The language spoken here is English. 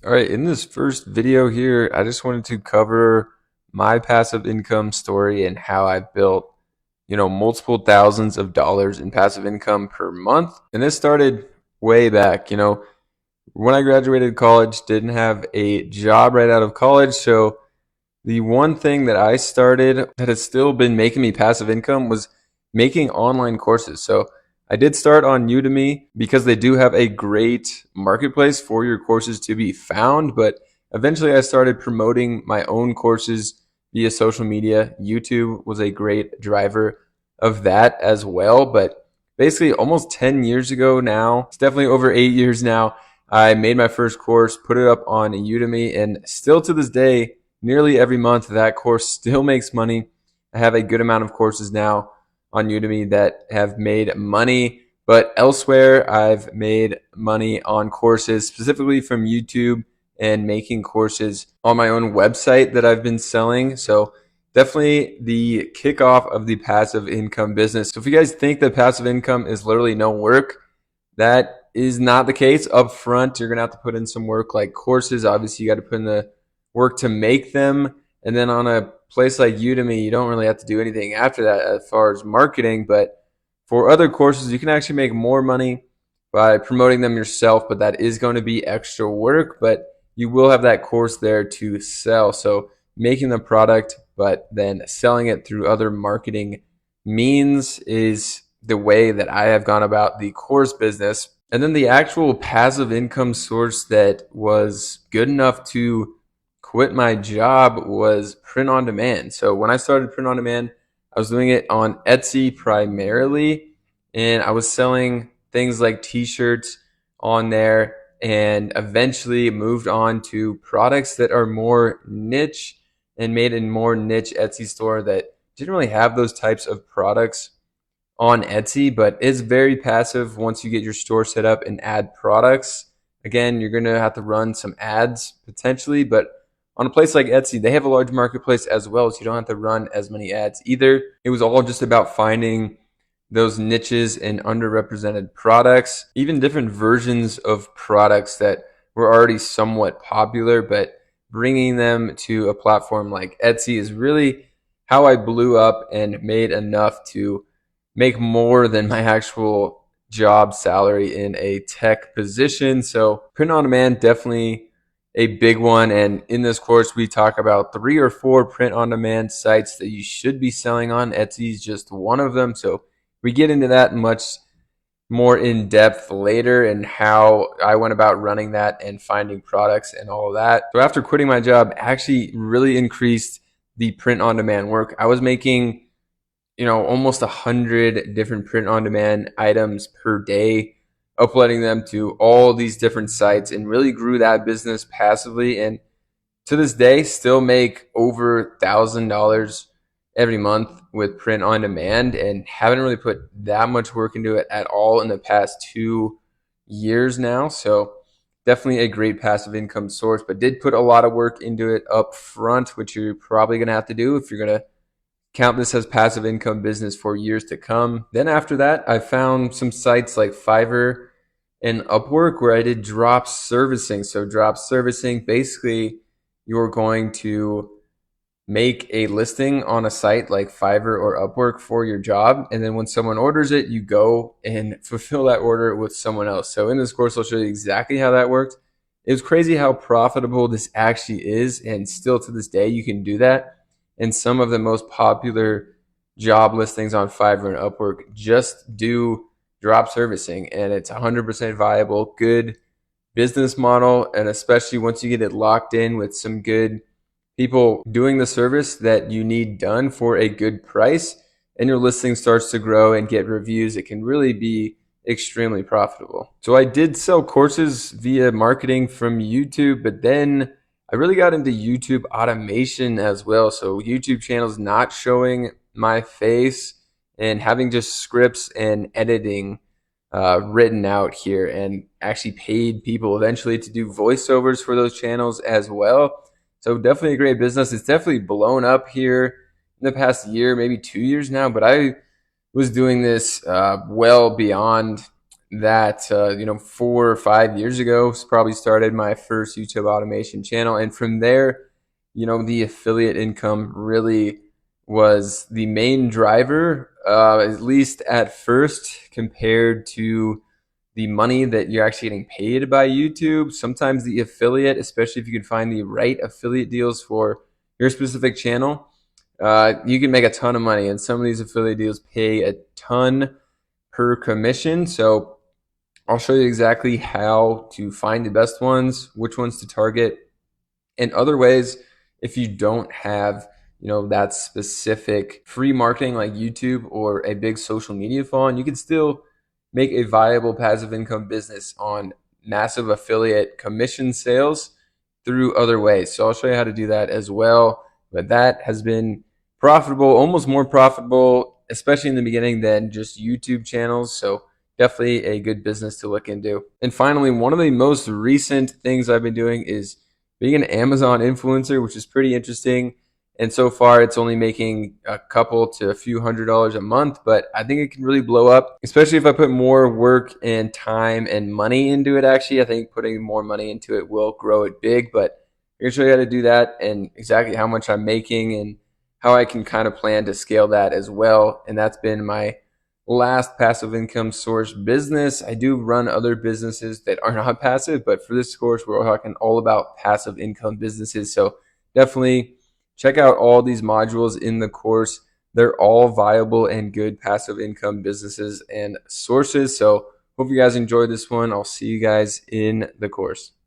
All right, in this first video here, I just wanted to cover my passive income story and how I built, multiple thousands of dollars in passive income per month. And this started way back, when I graduated college, didn't have a job right out of college. So the one thing that I started that has still been making me passive income was making online courses. So I did start on Udemy because they do have a great marketplace for your courses to be found. But eventually I started promoting my own courses via social media. YouTube was a great driver of that as well. But basically almost 10 years ago now, it's definitely over 8 years now, I made my first course, put it up on Udemy, and still to this day, nearly every month that course still makes money. I have a good amount of courses now on Udemy that have made money, but elsewhere I've made money on courses specifically from YouTube and making courses on my own website that I've been selling. So definitely the kickoff of the passive income business. So if you guys think that passive income is literally no work, that is not the case. Up front, you're gonna have to put in some work like courses. Obviously, you got to put in the work to make them. And then on a place like Udemy, you don't really have to do anything after that as far as marketing. But for other courses, you can actually make more money by promoting them yourself, but that is going to be extra work. But you will have that course there to sell. So making the product, but then selling it through other marketing means is the way that I have gone about the course business. And then the actual passive income source that was good enough to quit my job was print on demand. So when I started print on demand, I was doing it on Etsy primarily, and I was selling things like t-shirts on there, and eventually moved on to products that are more niche and made a more niche Etsy store that didn't really have those types of products on Etsy, but it's very passive once you get your store set up and add products. Again, you're going to have to run some ads potentially, but on a place like Etsy, they have a large marketplace as well, so you don't have to run as many ads either. It was all just about finding those niches and underrepresented products, even different versions of products that were already somewhat popular, but bringing them to a platform like Etsy is really how I blew up and made enough to make more than my actual job salary in a tech position. So print on demand, definitely a big one. And in this course, we talk about 3 or 4 print on demand sites that you should be selling on. Etsy is just one of them. So we get into that much more in depth later and how I went about running that and finding products and all of that. So after quitting my job, actually really increased the print on demand work. I was making almost 100 different print on demand items per day, uploading them to all these different sites, and really grew that business passively. And to this day, still make over $1,000 every month with print on demand, and haven't really put that much work into it at all in the past 2 years now. So definitely a great passive income source, but did put a lot of work into it up front, which you're probably going to have to do if you're going to count this as passive income business for years to come. Then after that, I found some sites like Fiverr and Upwork where I did drop servicing. So drop servicing, basically you're going to make a listing on a site like Fiverr or Upwork for your job. And then when someone orders it, you go and fulfill that order with someone else. So in this course, I'll show you exactly how that works. It was crazy how profitable this actually is. And still to this day, you can do that. And some of the most popular job listings on Fiverr and Upwork just do drop servicing, and it's 100% viable, good business model. And especially once you get it locked in with some good people doing the service that you need done for a good price, and your listing starts to grow and get reviews, it can really be extremely profitable. So I did sell courses via marketing from YouTube, but then I really got into YouTube automation as well. So YouTube channels not showing my face and having just scripts and editing written out here, and actually paid people eventually to do voiceovers for those channels as well. So definitely a great business. It's definitely blown up here in the past year, maybe 2 years now, but I was doing this well beyond that 4 or 5 years ago probably started my first YouTube automation channel, and from there, the affiliate income really was the main driver, at least at first, compared to the money that you're actually getting paid by YouTube. Sometimes the affiliate, especially if you can find the right affiliate deals for your specific channel, you can make a ton of money, and some of these affiliate deals pay a ton per commission. So I'll show you exactly how to find the best ones, which ones to target, and other ways if you don't have that specific free marketing like YouTube or a big social media following, you can still make a viable passive income business on massive affiliate commission sales through other ways. So I'll show you how to do that as well. But that has been profitable, almost more profitable, especially in the beginning, than just YouTube channels. So definitely a good business to look into. And finally, one of the most recent things I've been doing is being an Amazon influencer, which is pretty interesting. And so far, it's only making a couple to a few $100s a month, but I think it can really blow up, especially if I put more work and time and money into it. Actually, I think putting more money into it will grow it big, but I'm going to show you how to do that and exactly how much I'm making and how I can kind of plan to scale that as well. And that's been my last passive income source business. I do run other businesses that are not passive, but for this course, we're talking all about passive income businesses. So definitely check out all these modules in the course. They're all viable and good passive income businesses and sources. So hope you guys enjoyed this one. I'll see you guys in the course.